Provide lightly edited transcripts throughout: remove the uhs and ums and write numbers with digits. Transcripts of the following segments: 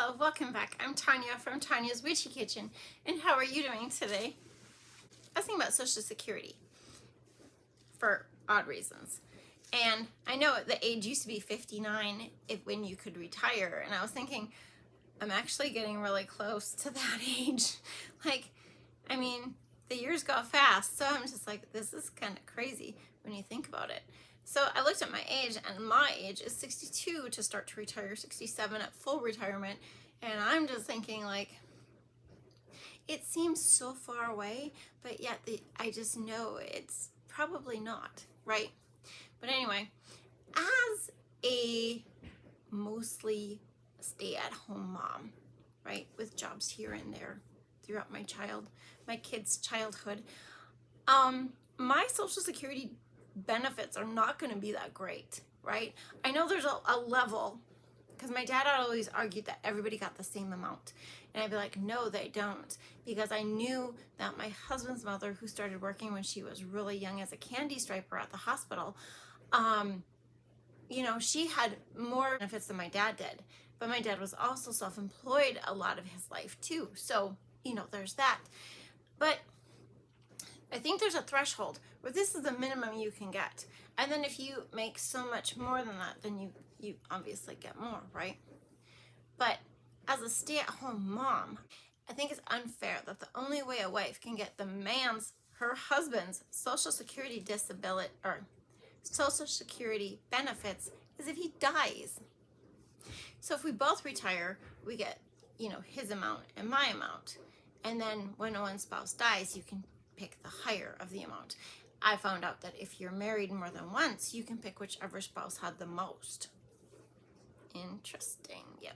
Hello, welcome back. I'm Tonya from Tonya's Witchy Kitchen, and how are you doing today? I was thinking about Social Security for odd reasons, and I know the age used to be 59 when you could retire, and I was thinking I'm actually getting really close to that age. The years go fast, so I'm just like, this is kind of crazy when you think about it. So I looked at my age, and my age is 62 to start to retire, 67 at full retirement, and I'm just thinking, like, it seems so far away, but yet I just know it's probably not, right? But anyway, as a mostly stay-at-home mom, right, with jobs here and there throughout my kids' childhood, my Social Security benefits are not going to be that great, right? I know there's a level, because my dad always argued that everybody got the same amount, and I'd be like, no, they don't, because I knew that my husband's mother, who started working when she was really young as a candy striper at the hospital, she had more benefits than my dad did, but my dad was also self-employed a lot of his life too, so there's that. But I think there's a threshold where this is the minimum you can get. And then if you make so much more than that, then you obviously get more, right? But as a stay-at-home mom, I think it's unfair that the only way a wife can get her husband's Social Security Social Security benefits is if he dies. So if we both retire, we get, his amount and my amount. And then when one spouse dies, you can pick the higher of the amount. I found out that if you're married more than once, you can pick whichever spouse had the most. Interesting. Yep.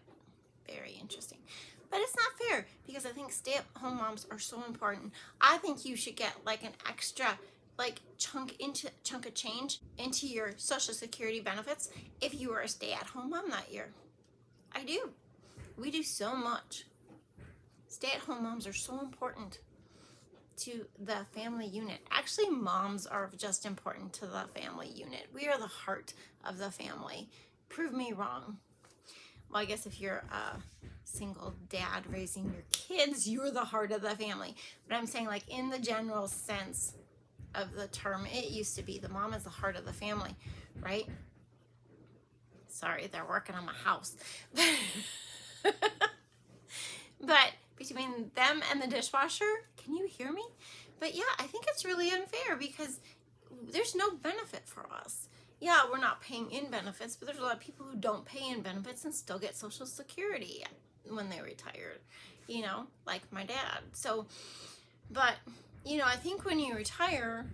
Very interesting. But it's not fair, because I think stay-at-home moms are so important. I think you should get like an extra chunk of change into your Social Security benefits if you were a stay-at-home mom that year. I do. We do so much. Stay-at-home moms are so important to the family unit. Actually, moms are just important to the family unit. We are the heart of the family. Prove me wrong. Well, I guess if you're a single dad raising your kids, you're the heart of the family. But I'm saying, like, in the general sense of the term, it used to be the mom is the heart of the family, right? Sorry, they're working on my house. But between them and the dishwasher, can you hear me? But yeah, I think it's really unfair, because there's no benefit for us. Yeah, we're not paying in benefits, but there's a lot of people who don't pay in benefits and still get Social Security when they retire, like my dad. So, but, I think when you retire,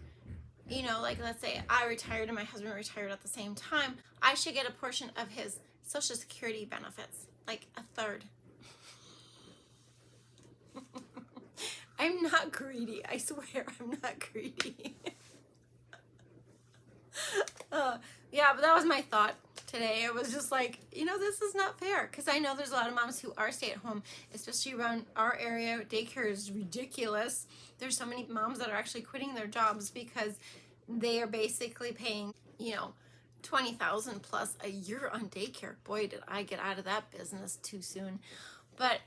like, let's say I retired and my husband retired at the same time, I should get a portion of his Social Security benefits, like a third. I'm not greedy. I swear I'm not greedy. Yeah, but that was my thought today. It was just like, this is not fair, because I know there's a lot of moms who are stay-at-home, especially around our area. Daycare is ridiculous. There's so many moms that are actually quitting their jobs because they are basically paying, $20,000 plus a year on daycare. Boy, did I get out of that business too soon. But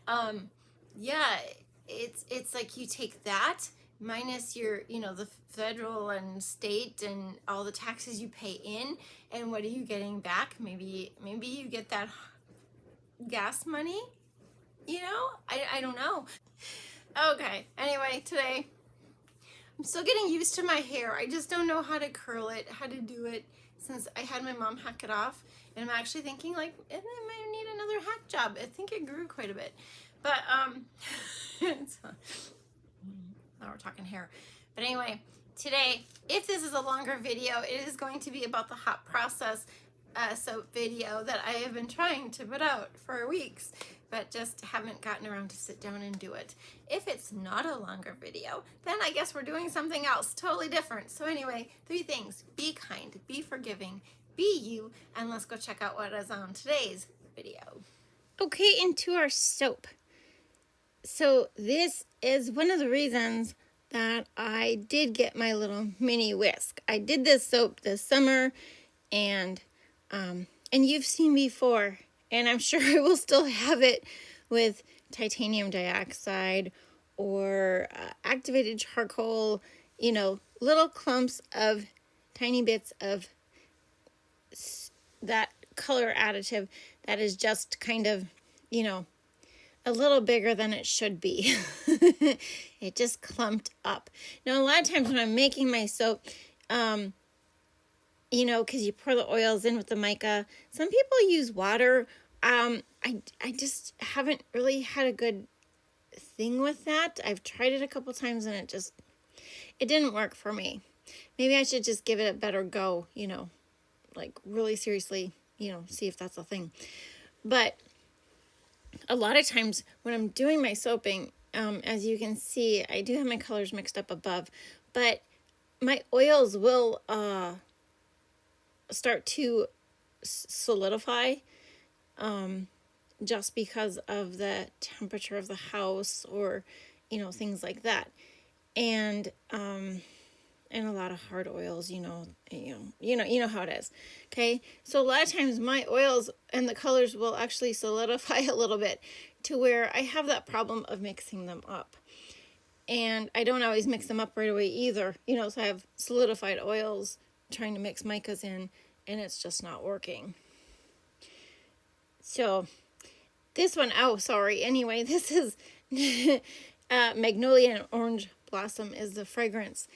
yeah, it's like you take that minus your, the federal and state and all the taxes you pay in, and what are you getting back? Maybe you get that gas money, I don't know. Okay, anyway, today I'm still getting used to my hair. I just don't know how to curl it, how to do it, since I had my mom hack it off, and I'm actually thinking, like, I might need another hack job. I think it grew quite a bit, but now we're talking hair. But anyway, today, if this is a longer video, it is going to be about the hot process soap video that I have been trying to put out for weeks, but just haven't gotten around to sit down and do it. If it's not a longer video, then I guess we're doing something else totally different. So anyway, 3 things: be kind, be forgiving, be you, and let's go check out what is on today's video. Okay, into our soap. So this is one of the reasons that I did get my little mini whisk. I did this soap this summer, and you've seen before, and I'm sure I will still have it with titanium dioxide or activated charcoal, you know, little clumps of tiny bits of that color additive that is just kind of, you know, a little bigger than it should be. It just clumped up. Now, a lot of times when I'm making my soap, you know, because you pour the oils in with the mica, some people use water. I just haven't really had a good thing with that. I've tried it a couple times and it didn't work for me. Maybe I should just give it a better go, you know, like really seriously, you know, see if that's a thing. But a lot of times when I'm doing my soaping, as you can see, I do have my colors mixed up above, but my oils will start to solidify just because of the temperature of the house or, you know, things like that. And a lot of hard oils, you know how it is. Okay. So a lot of times my oils and the colors will actually solidify a little bit to where I have that problem of mixing them up. And I don't always mix them up right away either. You know, so I have solidified oils trying to mix micas in, and it's just not working. So this one, oh, sorry. Anyway, this is Magnolia Orange Blossom is the fragrance.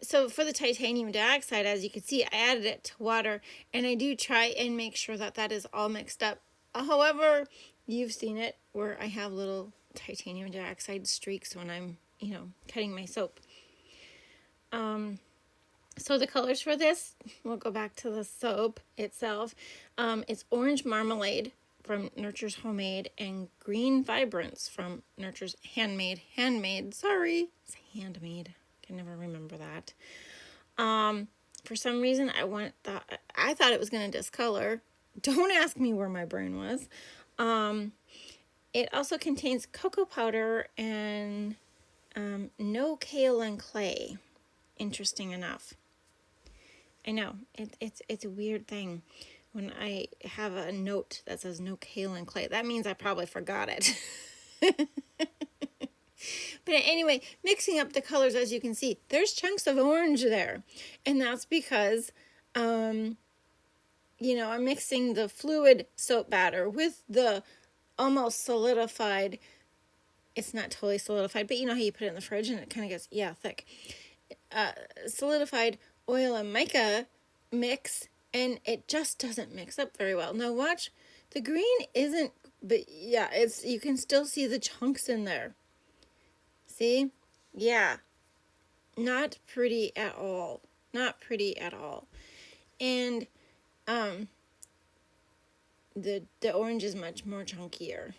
So for the titanium dioxide, as you can see, I added it to water, and I do try and make sure that that is all mixed up. However, you've seen it where I have little titanium dioxide streaks when I'm, you know, cutting my soap. So the colors for this, we'll go back to the soap itself. It's Orange Marmalade from Nurture's Homemade and Green Vibrance from Nurture's Handmade. Sorry, it's handmade. I can never remember that. For some reason, I thought it was going to discolor. Don't ask me where my brain was. It also contains cocoa powder and no kale and clay. Interesting enough. I know, it's a weird thing when I have a note that says no kale and clay. That means I probably forgot it. But anyway, mixing up the colors, as you can see, there's chunks of orange there. And that's because, you know, I'm mixing the fluid soap batter with the almost solidified, it's not totally solidified, but you know how you put it in the fridge and it kind of gets, yeah, thick. Solidified oil and mica mix, and it just doesn't mix up very well. Now watch, the green isn't, but yeah, it's, you can still see the chunks in there. See? Yeah. Not pretty at all. Not pretty at all. And the orange is much more chunkier.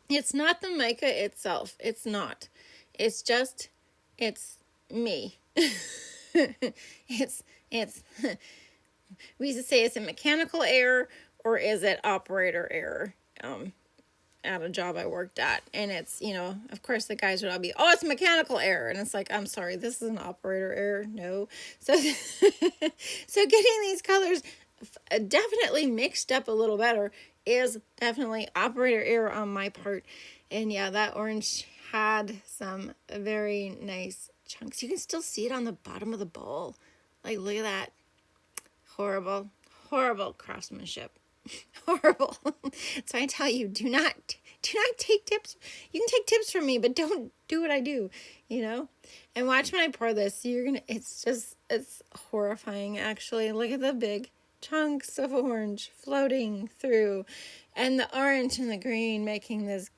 It's not the mica itself. It's not. It's just, it's me. it's we used to say, is it mechanical error or is it operator error? At a job I worked at, and it's, you know, of course the guys would all be, oh, it's mechanical error, and it's like, I'm sorry, this is an operator error. No. So so getting these colors definitely mixed up a little better is definitely operator error on my part. And yeah, that orange had some very nice chunks. You can still see it on the bottom of the bowl. Like, look at that. Horrible craftsmanship. Horrible. So I tell you, do not take tips. You can take tips from me, but don't do what I do, you know? And watch when I pour this, it's horrifying, actually. Look at the big chunks of orange floating through, and the orange and the green making this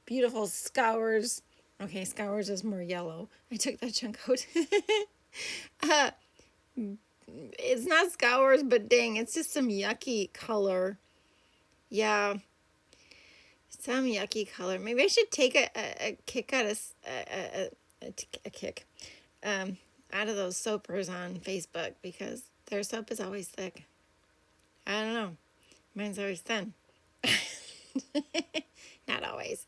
beautiful scours. Okay, scours is more yellow. I took that chunk out. It's not scours, but dang, it's just some yucky color. Yeah, some yucky color. Maybe I should take a kick out of a kick out of those soapers on Facebook, because their soap is always thick. I don't know. Mine's always thin. Not always.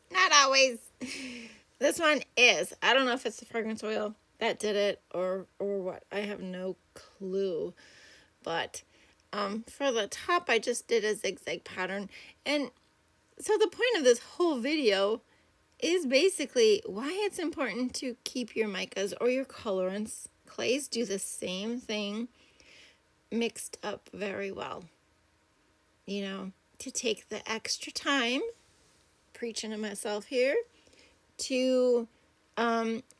This one is. I don't know if it's the fragrance oil that did it or what. I have no clue. But for the top, I just did a zigzag pattern. And So the point of this whole video is basically why it's important to keep your micas or your colorants. Clays do the same thing, mixed up very well. You know, to take the extra time, preaching to myself here, to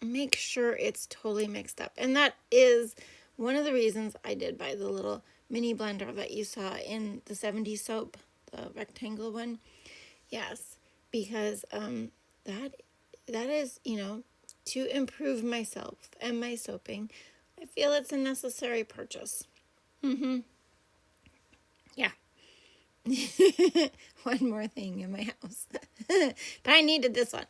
make sure it's totally mixed up. And that is one of the reasons I did buy the little mini blender that you saw in the 70s soap, the rectangle one. Yes, because that is, you know, to improve myself and my soaping. I feel it's a necessary purchase. Yeah. One more thing in my house. But I needed this one.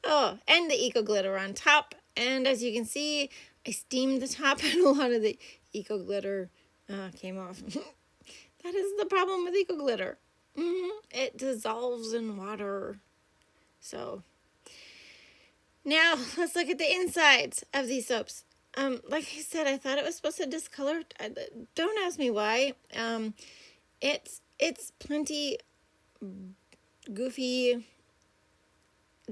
Oh, and the Eco Glitter on top. And as you can see, I steamed the top and a lot of the Eco Glitter came off. That is the problem with Eco Glitter. It dissolves in water. So, now let's look at the insides of these soaps. Like I said, I thought it was supposed to discolor. Don't ask me why. It's plenty goofy.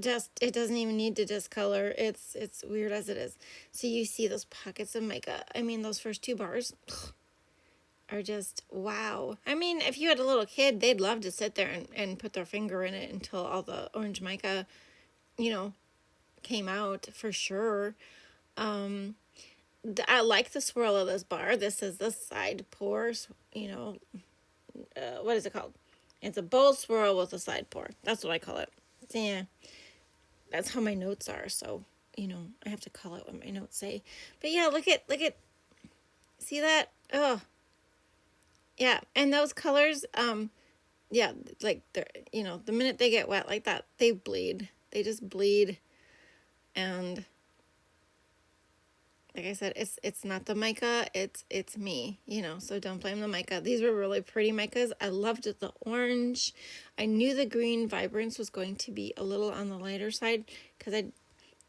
Just, it doesn't even need to discolor. It's weird as it is. So you see those pockets of mica. I mean, those first 2 bars are just wow. I mean, if you had a little kid, they'd love to sit there and put their finger in it until all the orange mica, you know, came out for sure. I like the swirl of this bar. This is the side pour, you know, what is it called? It's a bowl swirl with a side pour. That's what I call it. Yeah, that's how my notes are. So, you know, I have to call it what my notes say. But yeah, look at, see that? Oh, yeah. And those colors, yeah, like they're, you know, the minute they get wet like that, they bleed. They just bleed. And like I said, it's not the mica, it's me, you know, so don't blame the mica. These were really pretty micas. I loved the orange. I knew the green vibrance was going to be a little on the lighter side because I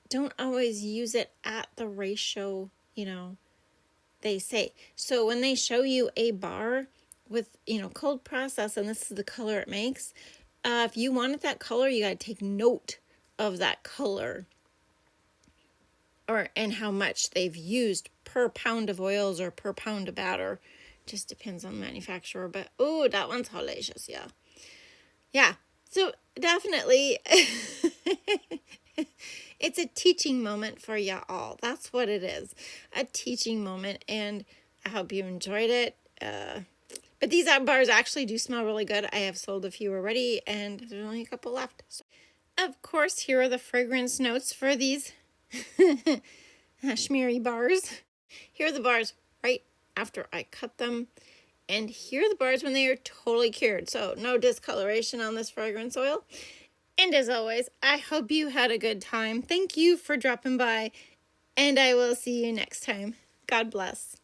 don't always use it at the ratio, you know, they say. So when they show you a bar with, you know, cold process and this is the color it makes, if you wanted that color, you got to take note of that color. And how much they've used per pound of oils or per pound of batter. Just depends on the manufacturer. But, oh, that one's delicious, yeah. Yeah, so definitely, it's a teaching moment for you all. That's what it is, a teaching moment. And I hope you enjoyed it. But these bars actually do smell really good. I have sold a few already, and there's only a couple left. So, of course, here are the fragrance notes for these schmeary bars. Here are the bars right after I cut them. And here are the bars when they are totally cured. So no discoloration on this fragrance oil. And as always, I hope you had a good time. Thank you for dropping by. And I will see you next time. God bless.